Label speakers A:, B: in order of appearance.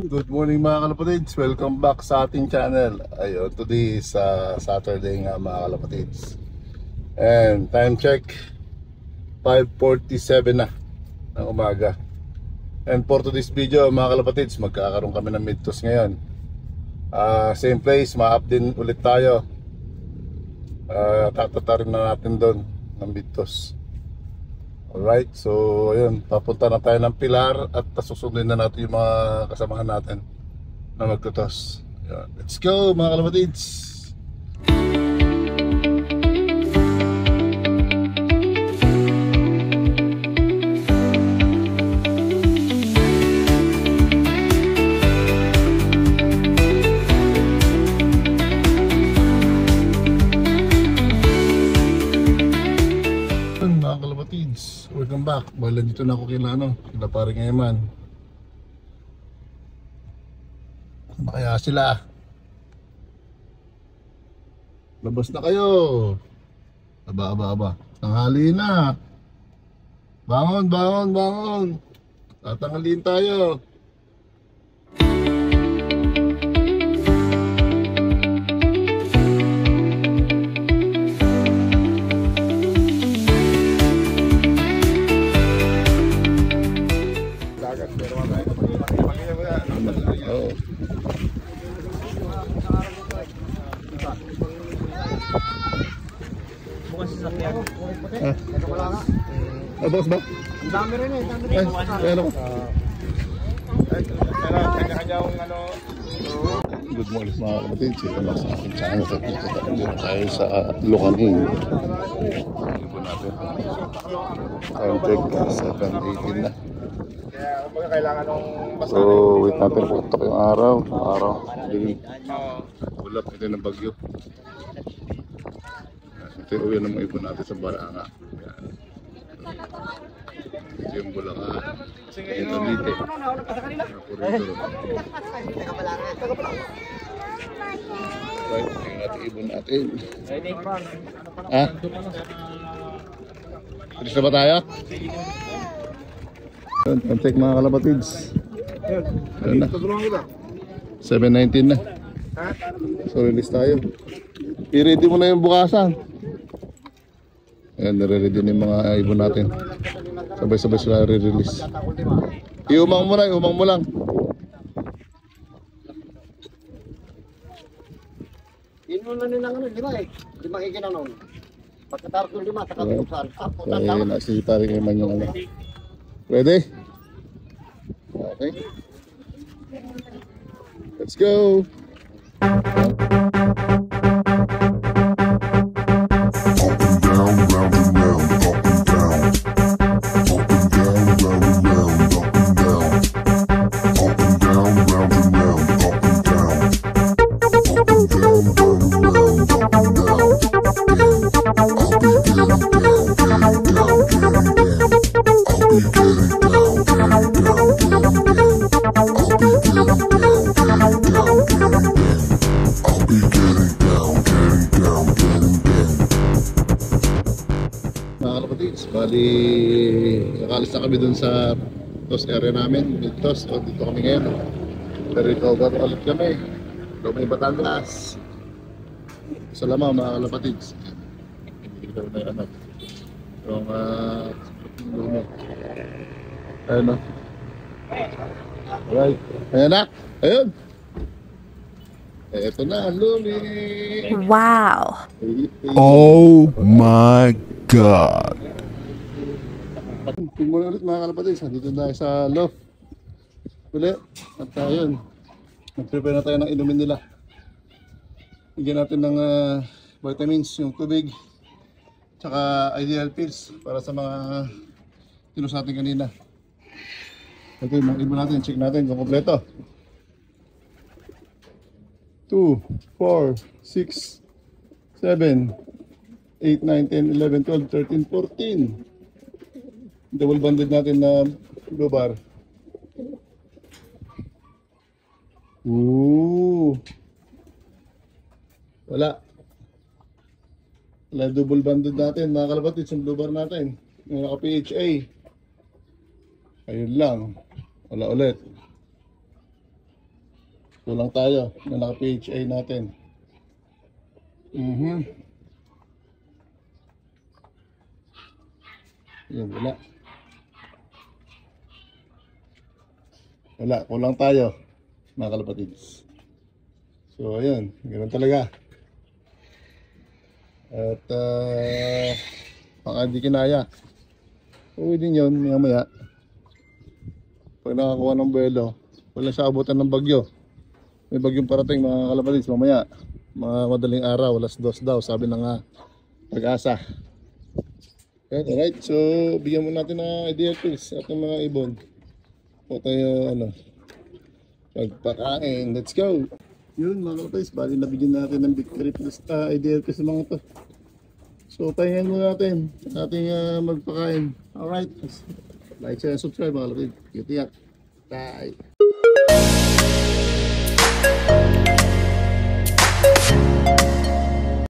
A: Good morning mga kalapatids, welcome back sa ating channel. Ayun, today is Saturday nga mga kalapatids. And time check 5:47 na ng umaga. And for today's video mga kalapatids, magkakaroon kami ng mid-toss ngayon. Same place, ma-up din ulit tayo. Tatatarin na natin doon ng mid-toss. Alright, so ayun, papunta na tayo ng Pilar at susundin na natin yung mga kasamahan natin na magtutos. Ayun, let's go mga kalapatids! Welcome back. Bala dito na ako kila paring Eman. Ano kaya sila? Labas na kayo. Aba. Tanghali na. Bangon. Tatanghalin tayo. Boss ba?
B: Ang dami rin eh,
A: Good morning mga kapatid. Sila lang sa aking channel. Dito tayo sa Lucanhing. Ano po natin? Time check 7:18 na. So wait natin putok yung araw. Ulap ito ng bagyo. Ito yung uwi ng mga ibon natin sa Baranga. Ito yung Bulacan. Ito dito. Right, yung ating ibon natin. Alis na ba tayo? Check mga kalapatids. Ayun na. 7:19 na. So release tayo. I-ready mo na yung bukasan. Ayan, nare-ready na yung mga ibon natin. Sabay-sabay sila re-release. Iumang mo lang.
B: Inunan nila ng 5 eh. 5 ikinanon. Pagkatapos ng 5, saka binuksan.
A: Ayun, nagsisita rin naman yung ano. Ready? Okay. Let's go! Bali, nakalis na kami dun sa toss area namin, mid-toss. O dito kami ngayon. Recover ulit kami. Lumay Batangas. Salamat mga kalapatids. Hindi daw na yung yung lumo. Ayun o. Alright. Ayan na. Ayun. Eto na, lumi.
C: Wow.
D: Oh my God.
A: Tingnan mo ulit mga kalapatids. Dito tayo sa loft. Ulit. At ayun. Mag-prepare na tayo ng inumin nila. Bigyan natin ng vitamins, yung tubig. Tsaka ideal pills para sa mga tinus natin kanina. Ito yung mga ibon natin. Check natin kung kompleto. 2, 4, 6, 7, 8, 9, 10, 11, 12, 13, 14. Double banded natin na blue bar. Wala. Wala double banded natin mga kalapatids yung blue bar natin. Yung naka PHA. Ayun lang. Wala ulit. Kulang tayo na naka-PHA natin. Yan, wala. Wala, kulang tayo, mga kalapatids. So, ayun, ganoon talaga. At, baka hindi kinaya. Uwi din yun, maya. Pag nakakuha ng buwelo, wala siya abutan ng bagyo. May bagyong parating, mga kalapatids, mamaya. Mga madaling araw, alas 2 daw, sabi ng Pag-asa. Alright, so bigyan mo natin ng idea tools at ng mga ibon. O tayo, pagpakain. Let's go! Yun mga kalapatids, bali nabigyan natin ng victory plus idea tools sa mga to. So pahingan muna natin sa ating magpakain. Alright, like, share, and subscribe mga kalapatids. Tiyak. Bye!